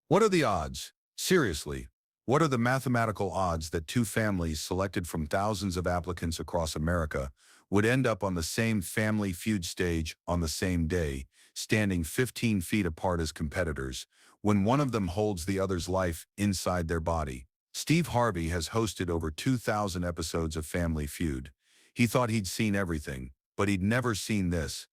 What are the odds? Seriously, what are the mathematical odds that two families selected from thousands of applicants across America would end up on the same Family Feud stage on the same day, standing 15 feet apart as competitors, when one of them holds the other's life inside their body? Steve Harvey has hosted over 2,000 episodes of Family Feud. He thought he'd seen everything, but he'd never seen this.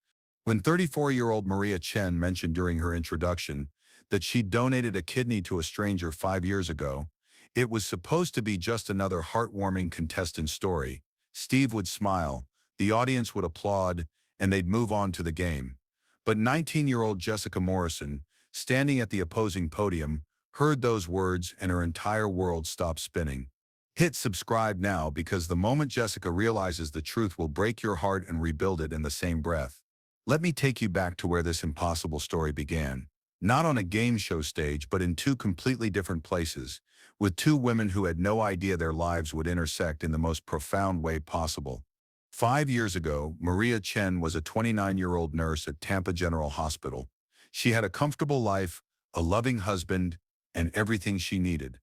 When 34-year-old Maria Chen mentioned during her introduction that she'd donated a kidney to a stranger 5 years ago, it was supposed to be just another heartwarming contestant story. Steve would smile, the audience would applaud, and they'd move on to the game. But 19-year-old Jessica Morrison, standing at the opposing podium, heard those words and her entire world stopped spinning. Hit subscribe now, because the moment Jessica realizes the truth will break your heart and rebuild it in the same breath. Let me take you back to where this impossible story began. Not on a game show stage, but in two completely different places, with two women who had no idea their lives would intersect in the most profound way possible. 5 years ago, Maria Chen was a 29-year-old nurse at Tampa General Hospital. She had a comfortable life, a loving husband, and everything she needed.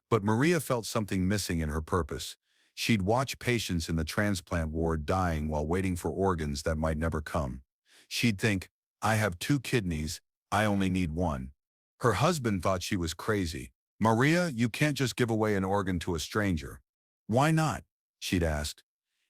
But Maria felt something missing in her purpose. She'd watch patients in the transplant ward dying while waiting for organs that might never come. She'd think, "I have two kidneys, I only need one." Her husband thought she was crazy. "Maria, you can't just give away an organ to a stranger." "Why not?" she'd asked.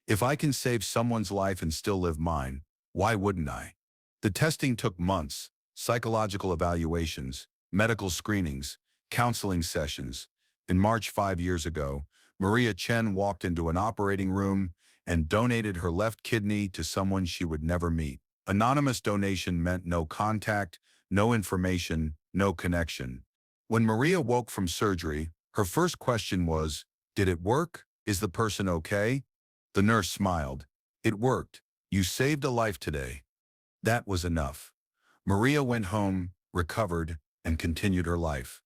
"If I can save someone's life and still live mine, why wouldn't I?" The testing took months: psychological evaluations, medical screenings, counseling sessions. In March 5 years ago, Maria Chen walked into an operating room and donated her left kidney to someone she would never meet. Anonymous donation meant no contact, no information, no connection. When Maria woke from surgery, her first question was, "Did it work? Is the person okay?" The nurse smiled. "It worked. You saved a life today." That was enough. Maria went home, recovered, and continued her life.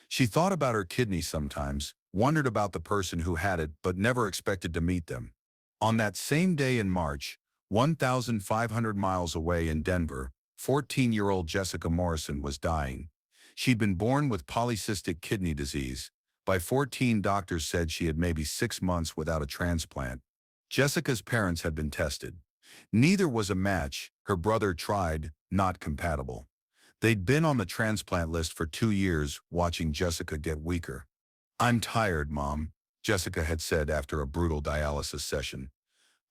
She thought about her kidney sometimes, wondered about the person who had it, but never expected to meet them. On that same day in March, 1,500 miles away in Denver, 14-year-old Jessica Morrison was dying. She'd been born with polycystic kidney disease. By 14, doctors said she had maybe 6 months without a transplant. Jessica's parents had been tested. Neither was a match. Her brother tried, not compatible. They'd been on the transplant list for 2 years, watching Jessica get weaker. "I'm tired, Mom," Jessica had said after a brutal dialysis session.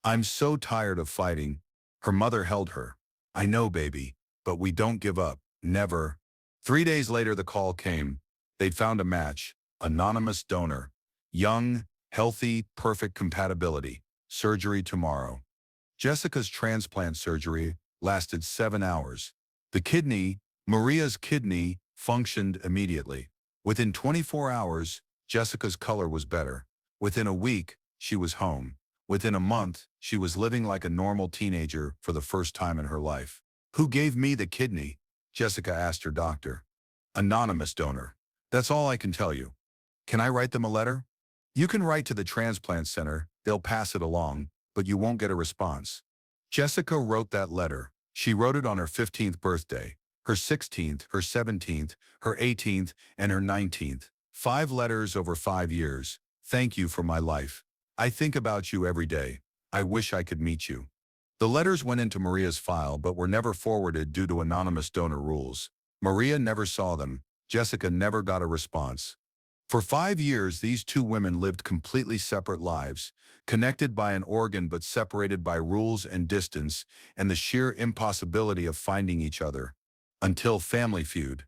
"I'm so tired of fighting." Her mother held her. "I know, baby, but we don't give up, never." 3 days later, the call came. They'd found a match, anonymous donor. Young, healthy, perfect compatibility. Surgery tomorrow. Jessica's transplant surgery lasted 7 hours. The kidney, Maria's kidney, functioned immediately. Within 24 hours, Jessica's color was better. Within a week, she was home. Within a month, she was living like a normal teenager for the first time in her life. "Who gave me the kidney?" Jessica asked her doctor. "Anonymous donor. That's all I can tell you." "Can I write them a letter?" "You can write to the transplant center. They'll pass it along, but you won't get a response." Jessica wrote that letter. She wrote it on her 15th birthday, her 16th, her 17th, her 18th, and her 19th. 5 letters over 5 years. "Thank you for my life. I think about you every day. I wish I could meet you." The letters went into Maria's file but were never forwarded due to anonymous donor rules. Maria never saw them. Jessica never got a response. For 5 years, these two women lived completely separate lives, connected by an organ but separated by rules and distance and the sheer impossibility of finding each other. Until Family Feud.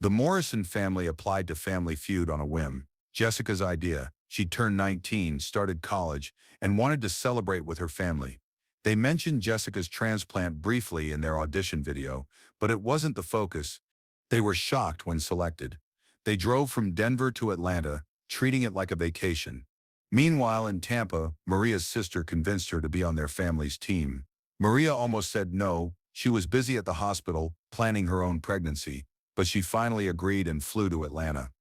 The Morrison family applied to Family Feud on a whim. Jessica's idea. She'd turned 19, started college, and wanted to celebrate with her family. They mentioned Jessica's transplant briefly in their audition video, but it wasn't the focus. They were shocked when selected. They drove from Denver to Atlanta, treating it like a vacation. Meanwhile, in Tampa, Maria's sister convinced her to be on their family's team. Maria almost said no. She was busy at the hospital, planning her own pregnancy, but she finally agreed and flew to Atlanta.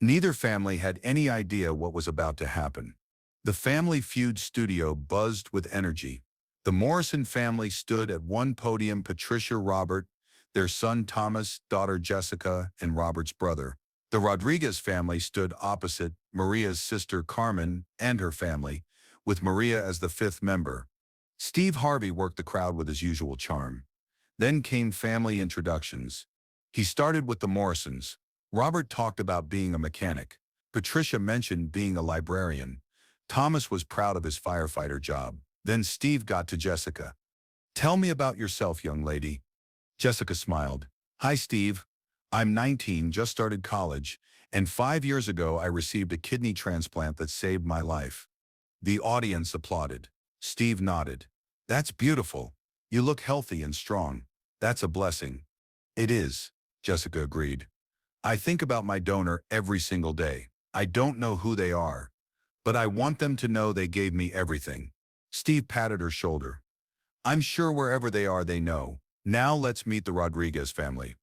Neither family had any idea what was about to happen. The Family Feud studio buzzed with energy. The Morrison family stood at one podium: Patricia, Robert, their son Thomas, daughter Jessica, and Robert's brother. The Rodriguez family stood opposite Maria's sister Carmen and her family, with Maria as the fifth member. Steve Harvey worked the crowd with his usual charm. Then came family introductions. He started with the Morrisons. Robert talked about being a mechanic. Patricia mentioned being a librarian. Thomas was proud of his firefighter job. Then Steve got to Jessica. "Tell me about yourself, young lady." Jessica smiled. "Hi, Steve. I'm 19, just started college, and 5 years ago I received a kidney transplant that saved my life." The audience applauded. Steve nodded. "That's beautiful. You look healthy and strong. That's a blessing." "It is," Jessica agreed. "I think about my donor every single day. I don't know who they are, but I want them to know they gave me everything." Steve patted her shoulder. "I'm sure wherever they are they know. Now let's meet the Rodriguez family."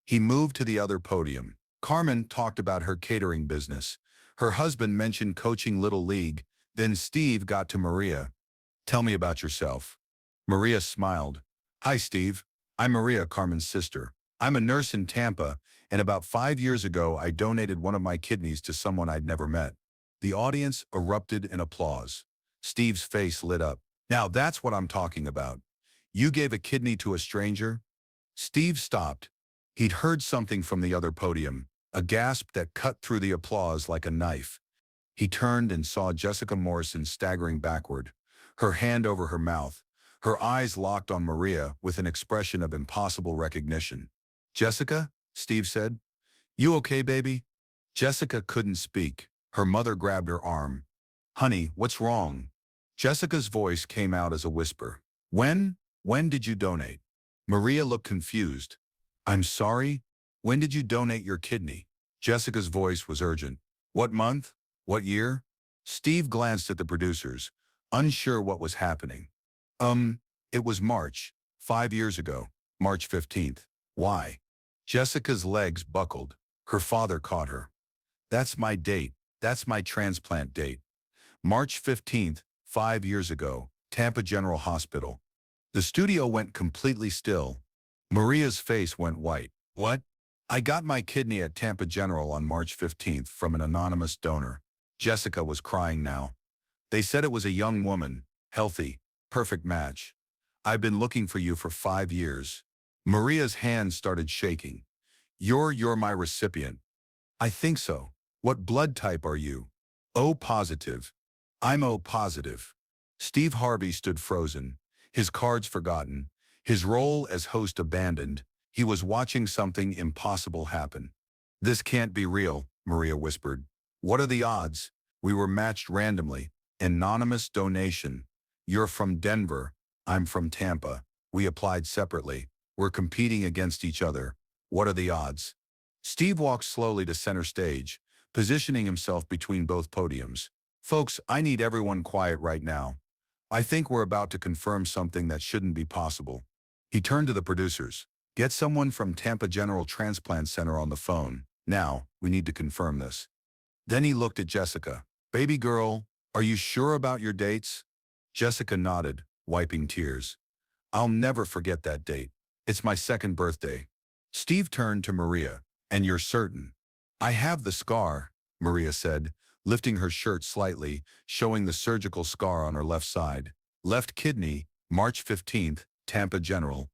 He moved to the other podium. Carmen talked about her catering business. Her husband mentioned coaching Little League. Then Steve got to Maria. "Tell me about yourself." Maria smiled. "Hi, Steve. I'm Maria, Carmen's sister. I'm a nurse in Tampa, and about 5 years ago I donated one of my kidneys to someone I'd never met." The audience erupted in applause. Steve's face lit up. "Now that's what I'm talking about. You gave a kidney to a stranger?" Steve stopped. He'd heard something from the other podium, a gasp that cut through the applause like a knife. He turned and saw Jessica Morrison staggering backward, her hand over her mouth, her eyes locked on Maria with an expression of impossible recognition. "Jessica?" Steve said. "You okay, baby?" Jessica couldn't speak. Her mother grabbed her arm. "Honey, what's wrong?" Jessica's voice came out as a whisper. When did you donate?" Maria looked confused. "I'm sorry? When did you donate your kidney?" Jessica's voice was urgent. "What month? What year?" Steve glanced at the producers, unsure what was happening. It was March, 5 years ago, March 15th. "Why?" Jessica's legs buckled. Her father caught her. "That's my date. That's my transplant date. March 15th, 5 years ago, Tampa General Hospital." The studio went completely still. Maria's face went white. "What?" "I got my kidney at Tampa General on March 15th from an anonymous donor." Jessica was crying now. "They said it was a young woman, healthy, perfect match. I've been looking for you for 5 years. Maria's hands started shaking. You're my recipient." "I think so. What blood type are you?" "O positive." "I'm O positive." Steve Harvey stood frozen, his cards forgotten, his role as host abandoned. He was watching something impossible happen. "This can't be real," Maria whispered. "What are the odds? We were matched randomly. Anonymous donation. You're from Denver. I'm from Tampa. We applied separately. We're competing against each other. What are the odds?" Steve walked slowly to center stage, positioning himself between both podiums. "Folks, I need everyone quiet right now. I think we're about to confirm something that shouldn't be possible." He turned to the producers. "Get someone from Tampa General Transplant Center on the phone. Now, we need to confirm this." Then he looked at Jessica. "Baby girl, are you sure about your dates?" Jessica nodded, wiping tears. "I'll never forget that date. It's my second birthday." Steve turned to Maria. "And you're certain?" "I have the scar," Maria said, lifting her shirt slightly, showing the surgical scar on her left side. "Left kidney, March 15th, Tampa General."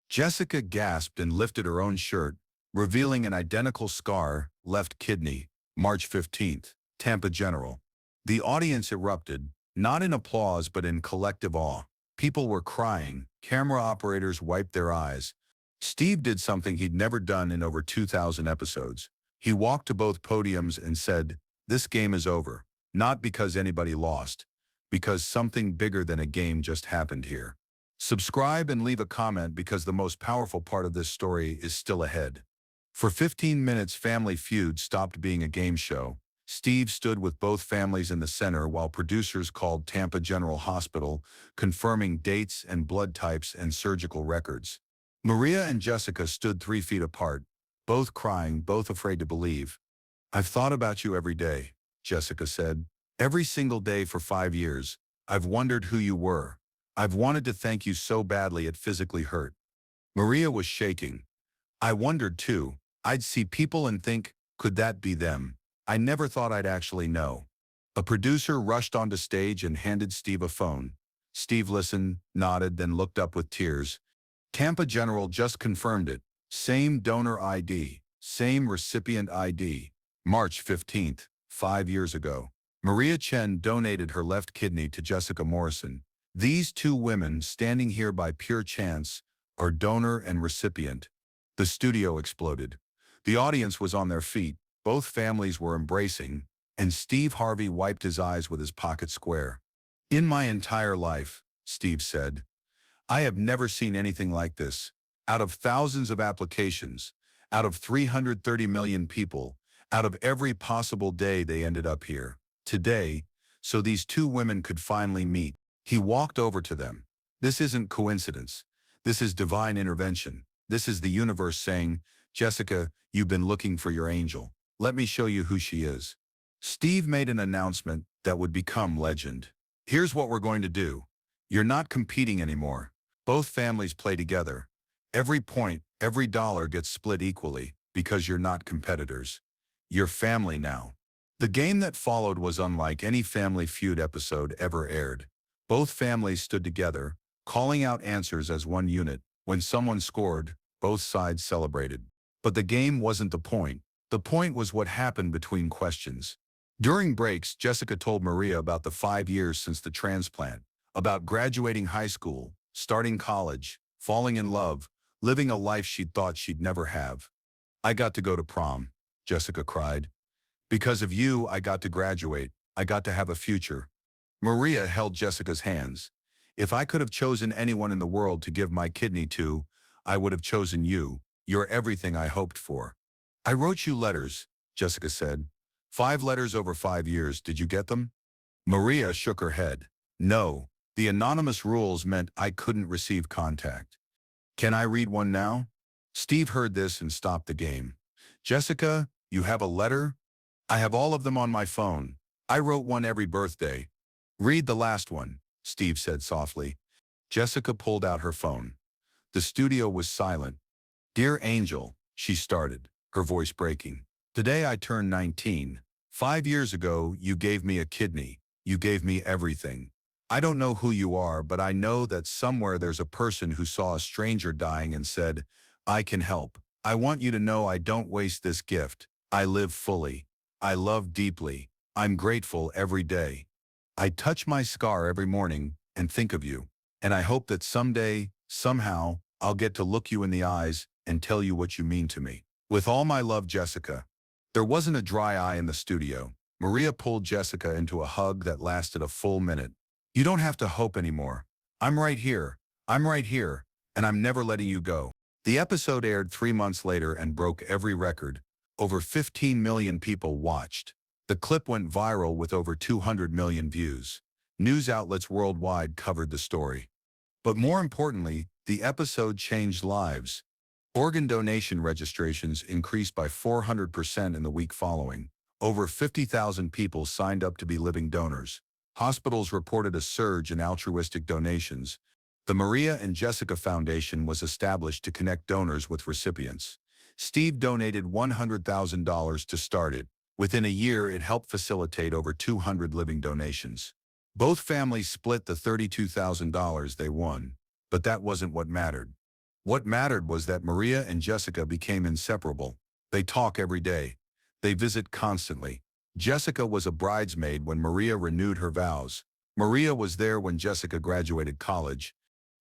Jessica gasped and lifted her own shirt, revealing an identical scar, left kidney, March 15th, Tampa General. The audience erupted, not in applause but in collective awe. People were crying, camera operators wiped their eyes. Steve did something he'd never done in over 2,000 episodes. He walked to both podiums and said, "This game is over. Not because anybody lost, because something bigger than a game just happened here." Subscribe and leave a comment because the most powerful part of this story is still ahead. For 15 minutes, Family Feud stopped being a game show. Steve stood with both families in the center while producers called Tampa General Hospital, confirming dates and blood types and surgical records. Maria and Jessica stood 3 feet apart, both crying, both afraid to believe. "I've thought about you every day," Jessica said. "Every single day for 5 years. I've wondered who you were. I've wanted to thank you so badly it physically hurt." Maria was shaking. "I wondered too. I'd see people and think, Could that be them? I never thought I'd actually know. A producer rushed onto stage and handed Steve a phone. Steve listened, nodded, then looked up with tears. Tampa General just confirmed it. Same donor ID, same recipient ID. March 15th, 5 years ago. Maria Chen donated her left kidney to Jessica Morrison. These two women, standing here by pure chance, are donor and recipient. The studio exploded. The audience was on their feet, both families were embracing, and Steve Harvey wiped his eyes with his pocket square. In my entire life, Steve said, I have never seen anything like this. Out of thousands of applications, out of 330 million people, out of every possible day they ended up here. Today, so these two women could finally meet. He walked over to them. This isn't coincidence. This is divine intervention. This is the universe saying, Jessica, you've been looking for your angel. Let me show you who she is. Steve made an announcement that would become legend. Here's what we're going to do. You're not competing anymore. Both families play together. Every point, every dollar gets split equally because you're not competitors. You're family now. The game that followed was unlike any Family Feud episode ever aired. Both families stood together, calling out answers as one unit. When someone scored, both sides celebrated. But the game wasn't the point. The point was what happened between questions. During breaks, Jessica told Maria about the 5 years since the transplant, about graduating high school, starting college, falling in love, living a life she'd thought she'd never have. I got to go to prom, Jessica cried. Because of you, I got to graduate. I got to have a future. Maria held Jessica's hands. If I could have chosen anyone in the world to give my kidney to, I would have chosen you. You're everything I hoped for. I wrote you letters, Jessica said. 5 letters over 5 years, did you get them? Maria shook her head. No, the anonymous rules meant I couldn't receive contact. Can I read one now? Steve heard this and stopped the game. Jessica, you have a letter? I have all of them on my phone. I wrote one every birthday. Read the last one, Steve said softly. Jessica pulled out her phone. The studio was silent. Dear Angel, she started, her voice breaking. Today I turned 19. 5 years ago, you gave me a kidney. You gave me everything. I don't know who you are, but I know that somewhere there's a person who saw a stranger dying and said, I can help. I want you to know I don't waste this gift. I live fully. I love deeply. I'm grateful every day. I touch my scar every morning and think of you. And I hope that someday, somehow, I'll get to look you in the eyes and tell you what you mean to me. With all my love, Jessica. There wasn't a dry eye in the studio. Maria pulled Jessica into a hug that lasted a full minute. You don't have to hope anymore. I'm right here. I'm right here. And I'm never letting you go. The episode aired 3 months later and broke every record. Over 15 million people watched. The clip went viral with over 200 million views. News outlets worldwide covered the story. But more importantly, the episode changed lives. Organ donation registrations increased by 400% in the week following. Over 50,000 people signed up to be living donors. Hospitals reported a surge in altruistic donations. The Maria and Jessica Foundation was established to connect donors with recipients. Steve donated $100,000 to start it. Within a year, it helped facilitate over 200 living donations. Both families split the $32,000 they won, but that wasn't what mattered. What mattered was that Maria and Jessica became inseparable. They talk every day. They visit constantly. Jessica was a bridesmaid when Maria renewed her vows. Maria was there when Jessica graduated college.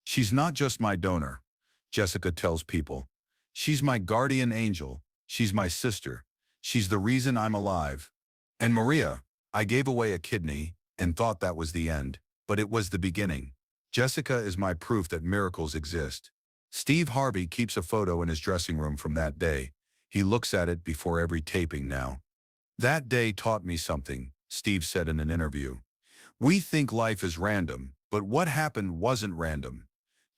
She's not just my donor, Jessica tells people. She's my guardian angel. She's my sister. She's the reason I'm alive. And Maria, I gave away a kidney and thought that was the end, but it was the beginning. Jessica is my proof that miracles exist. Steve Harvey keeps a photo in his dressing room from that day. He looks at it before every taping now. That day taught me something, Steve said in an interview. We think life is random, but what happened wasn't random.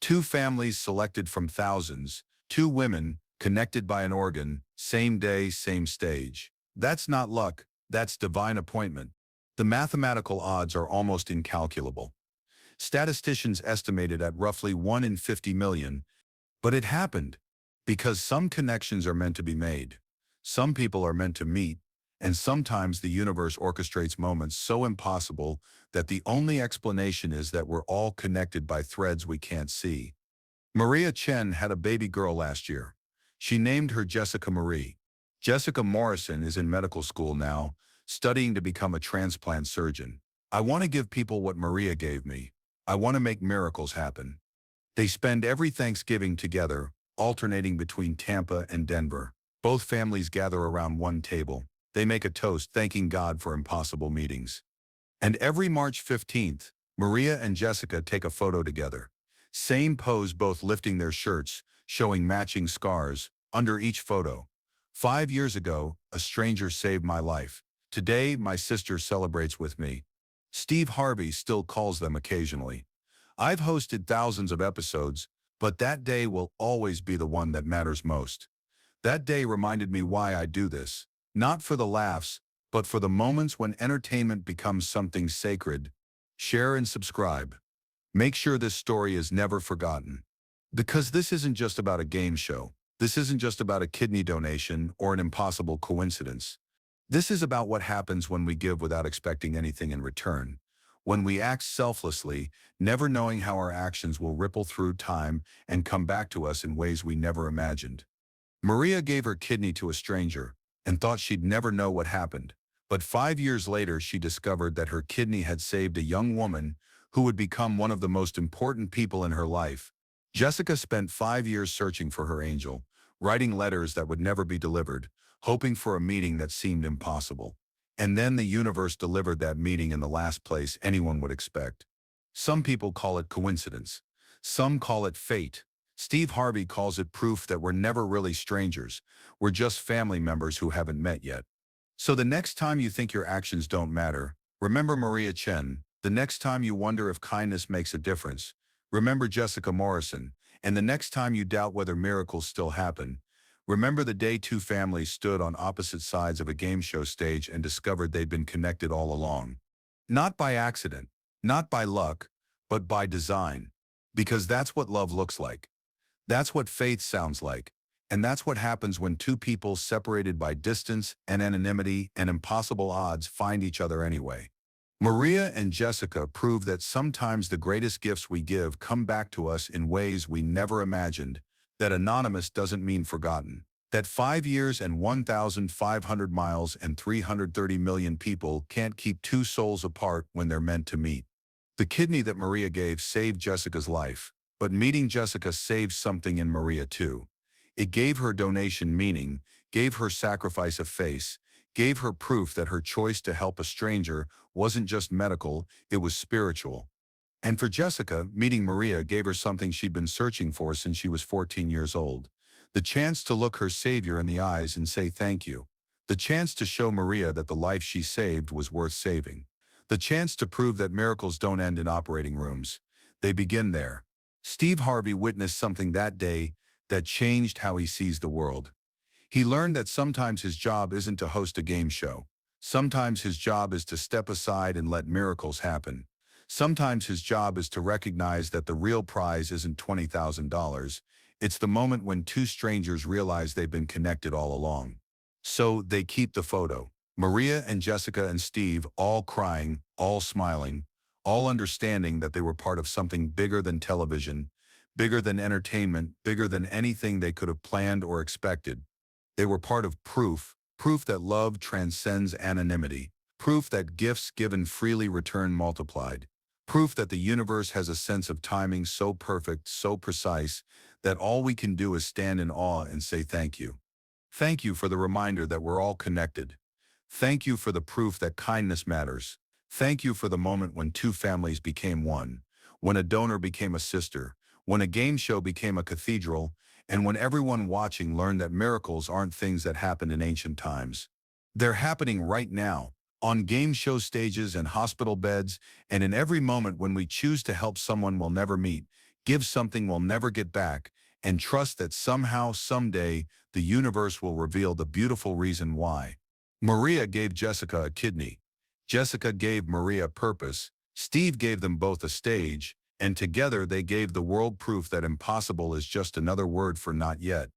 2 families selected from thousands, 2 women connected by an organ, same day, same stage. That's not luck, that's divine appointment. The mathematical odds are almost incalculable. Statisticians estimate it at roughly 1 in 50 million, but it happened because some connections are meant to be made. Some people are meant to meet, and sometimes the universe orchestrates moments so impossible that the only explanation is that we're all connected by threads we can't see. Maria Chen had a baby girl last year. She named her Jessica Marie. Jessica Morrison is in medical school now, studying to become a transplant surgeon. I want to give people what Maria gave me. I want to make miracles happen. They spend every Thanksgiving together, alternating between Tampa and Denver. Both families gather around one table. They make a toast thanking God for impossible meetings. And every March 15th, Maria and Jessica take a photo together. Same pose, both lifting their shirts, showing matching scars, under each photo. 5 years ago, a stranger saved my life. Today, my sister celebrates with me. Steve Harvey still calls them occasionally. I've hosted thousands of episodes, but that day will always be the one that matters most. That day reminded me why I do this. Not for the laughs, but for the moments when entertainment becomes something sacred. Share and subscribe. Make sure this story is never forgotten. Because this isn't just about a game show. This isn't just about a kidney donation or an impossible coincidence. This is about what happens when we give without expecting anything in return. When we act selflessly, never knowing how our actions will ripple through time and come back to us in ways we never imagined. Maria gave her kidney to a stranger and thought she'd never know what happened. But 5 years later, she discovered that her kidney had saved a young woman who would become one of the most important people in her life. Jessica spent 5 years searching for her angel, writing letters that would never be delivered, hoping for a meeting that seemed impossible. And then the universe delivered that meeting in the last place anyone would expect. Some people call it coincidence. Some call it fate. Steve Harvey calls it proof that we're never really strangers. We're just family members who haven't met yet. So the next time you think your actions don't matter, remember Maria Chen. The next time you wonder if kindness makes a difference, remember Jessica Morrison. And the next time you doubt whether miracles still happen, remember the day two families stood on opposite sides of a game show stage and discovered they'd been connected all along. Not by accident, not by luck, but by design. Because that's what love looks like. That's what faith sounds like. And that's what happens when two people separated by distance and anonymity and impossible odds find each other anyway. Maria and Jessica prove that sometimes the greatest gifts we give come back to us in ways we never imagined, that anonymous doesn't mean forgotten, that 5 years and 1,500 miles and 330 million people can't keep two souls apart when they're meant to meet. The kidney that Maria gave saved Jessica's life, but meeting Jessica saved something in Maria too. It gave her donation meaning, gave her sacrifice a face, gave her proof that her choice to help a stranger wasn't just medical, it was spiritual. And for Jessica, meeting Maria gave her something she'd been searching for since she was 14 years old. The chance to look her savior in the eyes and say thank you. The chance to show Maria that the life she saved was worth saving. The chance to prove that miracles don't end in operating rooms. They begin there. Steve Harvey witnessed something that day that changed how he sees the world. He learned that sometimes his job isn't to host a game show. Sometimes his job is to step aside and let miracles happen. Sometimes his job is to recognize that the real prize isn't $20,000. It's the moment when two strangers realize they've been connected all along. So they keep the photo. Maria and Jessica and Steve all crying, all smiling, all understanding that they were part of something bigger than television, bigger than entertainment, bigger than anything they could have planned or expected. They were part of proof that love transcends anonymity, proof that gifts given freely return multiplied, proof that the universe has a sense of timing so perfect, so precise, that all we can do is stand in awe and say thank you. Thank you for the reminder that we're all connected. Thank you for the proof that kindness matters. Thank you for the moment when two families became one, when a donor became a sister, when a game show became a cathedral, and when everyone watching learned that miracles aren't things that happened in ancient times. They're happening right now, on game show stages and hospital beds, and in every moment when we choose to help someone we'll never meet, give something we'll never get back, and trust that somehow, someday, the universe will reveal the beautiful reason why. Maria gave Jessica a kidney. Jessica gave Maria purpose. Steve gave them both a stage, and together they gave the world proof that impossible is just another word for not yet.